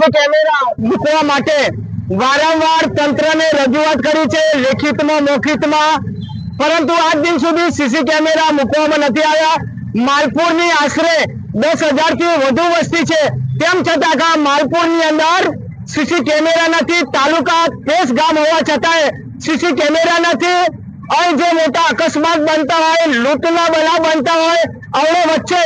CC camera મૂકવા માટે વારંવાર તંત્રને રજૂઆત કરી છે, લેખિતમાં મૌખિકમાં, પરંતુ આજ દિન સુધી સીસી કેમેરા મૂકવામાં નથી આવ્યા। માલપુરની આશરે 10,000 થી વધુ વસ્તી છે, તેમ છતાં આ માલપુરની અંદર સીસી કેમેરા નથી। તાલુકા 30 ગામ હોવા છતાંય સીસી કેમેરા નથી। અહીં જે મોટા અકસ્માત બનતા હોય, લૂંટના બનાવ બનતા હોય, આવડે વચ્ચે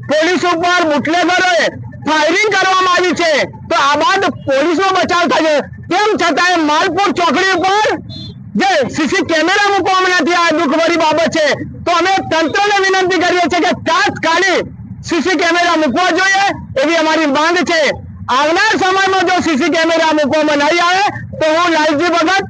પોલીસ ઉપર બુટલેગરોએ ફાયરિંગ કરવામાં આવી છે, તો આ બાદ પોલીસનો બચાવ થયો, તેમ છતાંય માલપુર ચોકડી ઉપર જે સીસી કેમેરા મૂકવામાં નથી, આ દુઃખભરી બાબત છે। તો અમે તંત્રને વિનંતી કરીએ છીએ કે તાત્કાલિક સીસી કેમેરા મૂકવા જોઈએ, એવી અમારી માંગ છે। આવનાર સમયમાં જો સીસી કેમેરા મૂકવામાં નહીં આવે તો હું લાલજી ભગત